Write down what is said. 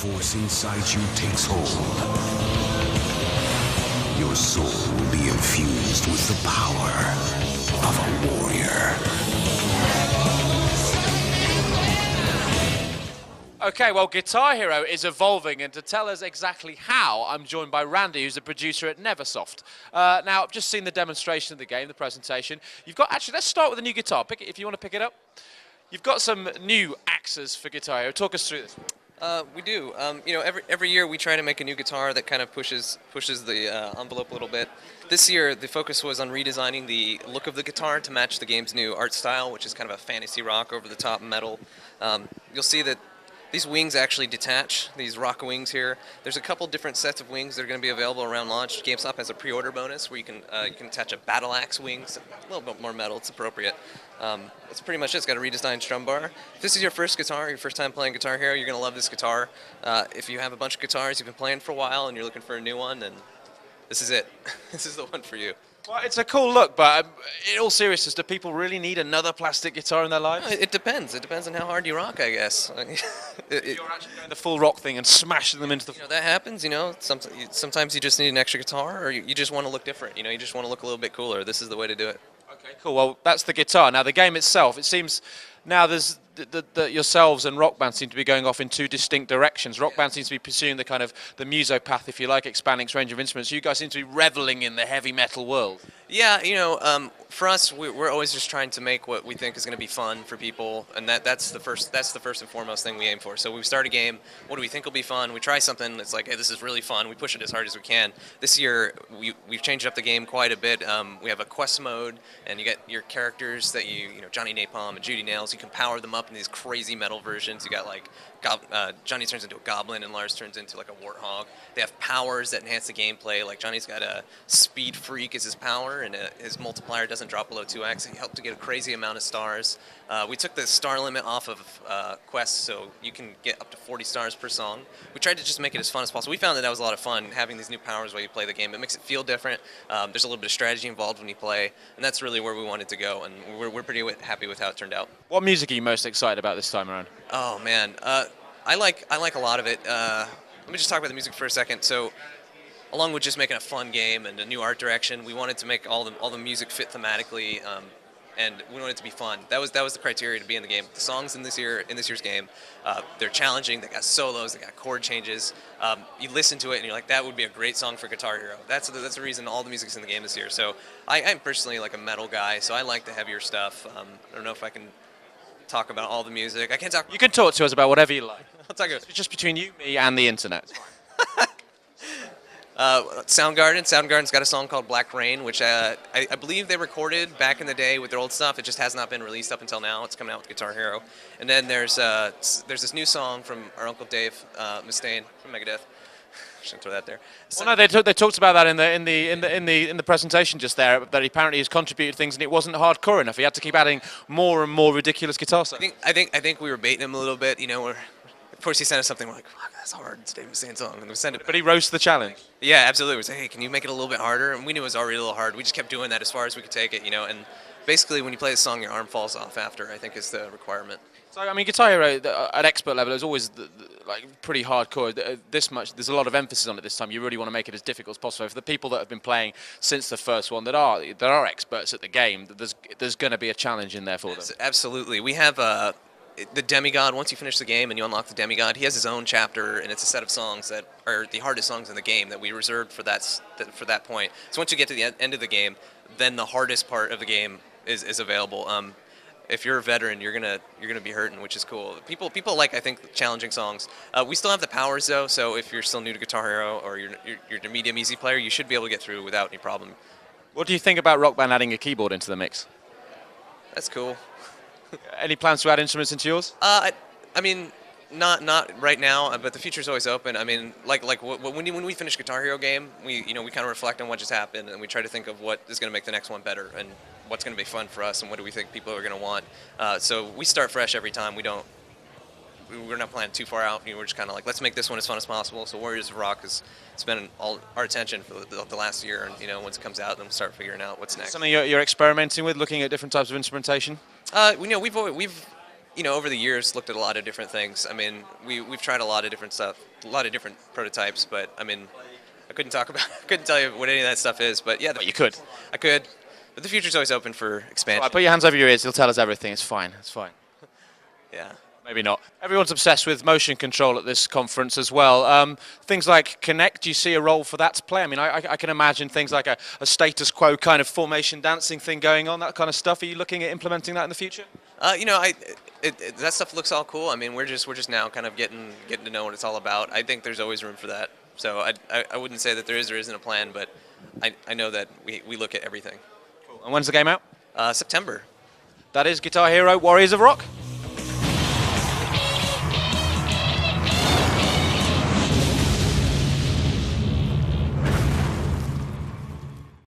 force inside you takes hold, your soul will be infused with the power of a warrior. Okay, well, Guitar Hero is evolving, and to tell us exactly how, I'm joined by Randy, who's the producer at Neversoft. Now, I've just seen the demonstration of the game, the presentation. You've got, actually, let's start with a new guitar. Pick it if you want to pick it up. You've got some new axes for Guitar Hero. Talk us through this. We do. You know, every year we try to make a new guitar that kind of pushes the envelope a little bit. This year, the focus was on redesigning the look of the guitar to match the game's new art style, which is kind of a fantasy rock over the top metal. You'll see that these wings actually detach, these rock wings here. There's a couple different sets of wings that are going to be available around launch. GameStop has a pre-order bonus where you can attach a battle axe wing, so a little bit more metal, it's appropriate. That's pretty much it. It's got a redesigned strum bar. If this is your first guitar, your first time playing Guitar Hero, you're going to love this guitar. If you have a bunch of guitars you've been playing for a while and you're looking for a new one, then this is it. This is the one for you. Well, it's a cool look, but in all seriousness, do people really need another plastic guitar in their lives? It depends. It depends on how hard you rock, I guess. You're actually doing the full rock thing and smashing them into the... You know, that happens, you know. Sometimes you just need an extra guitar, or you just want to look different. You know, you just want to look a little bit cooler. This is the way to do it. Okay, cool. Well, that's the guitar. Now, the game itself, it seems now there's yourselves and Rock Band seem to be going off in two distinct directions. Rock Band seems to be pursuing the kind of the muso path, if you like, expanding its range of instruments. You guys seem to be reveling in the heavy metal world. Yeah, you know, for us, we're always just trying to make what we think is going to be fun for people, and that's the first and foremost thing we aim for. So we start a game. What do we think will be fun? We try something that's like, hey, this is really fun. We push it as hard as we can. This year, we've changed up the game quite a bit. We have a quest mode, and you get your characters that you know, Johnny Napalm and Judy Nails. You can power them up in these crazy metal versions. You got like Johnny turns into a goblin and Lars turns into like a warthog. They have powers that enhance the gameplay. Like Johnny's got a speed freak as his power, and his multiplier doesn't drop below 2x. He helped to get a crazy amount of stars. We took the star limit off of quests, so you can get up to 40 stars per song. We tried to just make it as fun as possible. We found that was a lot of fun, having these new powers while you play the game. It makes it feel different. There's a little bit of strategy involved when you play, and that's really where we wanted to go, and we're pretty happy with how it turned out. What music are you most excited about this time around? Oh, man. I like a lot of it. Let me just talk about the music for a second. So, along with just making a fun game and a new art direction, we wanted to make all the music fit thematically, and we wanted it to be fun. That was the criteria to be in the game. The songs in this year's game, they're challenging. They got solos. They got chord changes. You listen to it and you're like, that would be a great song for Guitar Hero. That's the reason all the music's in the game this year. So, I'm personally like a metal guy, so I like the heavier stuff. I don't know if I can talk about all the music. I can't talk. You can talk to us about whatever you like. I'll talk about It's just between you, me, and the internet. Soundgarden's got a song called Black Rain, which I believe they recorded back in the day with their old stuff. It just has not been released up until now. It's coming out with Guitar Hero. And then there's this new song from our Uncle Dave Mustaine from Megadeth. Shouldn't throw that there. So, Well, no, they talked about that in the presentation just there. That apparently he's contributed things, and it wasn't hardcore enough. He had to keep adding more and more ridiculous guitar sounds. I think we were baiting him a little bit. You know, of course he sent us something. We're like, fuck, that's hard. It's Dave Mustaine's song, and we sent it. But he rose to the challenge. Yeah, absolutely. We said, hey, can you make it a little bit harder? And we knew it was already a little hard. We just kept doing that as far as we could take it, you know. And basically, when you play the song, your arm falls off after, I think is the requirement. So, I mean, Guitar Hero at expert level is always like pretty hardcore. This much, there's a lot of emphasis on it this time. You really want to make it as difficult as possible. For the people that have been playing since the first one, that are experts at the game, there's going to be a challenge in there for them. Absolutely. We have the Demigod. Once you finish the game and you unlock the Demigod, he has his own chapter, and it's a set of songs that are the hardest songs in the game that we reserved for that point. So once you get to the end of the game, then the hardest part of the game is available. If you're a veteran, you're gonna be hurting, which is cool. People like, I think, challenging songs. We still have the powers though, so if you're still new to Guitar Hero or you're a medium easy player, you should be able to get through without any problem. What do you think about Rock Band adding a keyboard into the mix? That's cool. Any plans to add instruments into yours? I mean, not right now, but the future's always open. I mean, when we finish Guitar Hero game, we kind of reflect on what just happened, and we try to think of what is going to make the next one better, and what's going to be fun for us, and what do we think people are going to want. So we start fresh every time. We're not planning too far out. We're just kind of like, let's make this one as fun as possible. So Warriors of Rock has spent all our attention for the last year, and once it comes out, then we'll start figuring out what's next. Something you're experimenting with, looking at different types of instrumentation? We've you know, over the years, looked at a lot of different things. I mean, we've tried a lot of different stuff, a lot of different prototypes, but I mean, I couldn't talk about, I couldn't tell you what any of that stuff is, but yeah. But you could. I could, but the future's always open for expansion. Right, put your hands over your ears. He'll tell us everything. It's fine. It's fine. Yeah. Maybe not. Everyone's obsessed with motion control at this conference as well. Things like Connect, do you see a role for that to play? I mean, I can imagine things like a status quo kind of formation dancing thing going on, that kind of stuff. Are you looking at implementing that in the future? You know, that stuff looks all cool. I mean, we're just now kind of getting to know what it's all about. I think there's always room for that. So I wouldn't say that there is or isn't a plan, but I know that we look at everything. Cool. And when's the game out? September. That is Guitar Hero Warriors of Rock.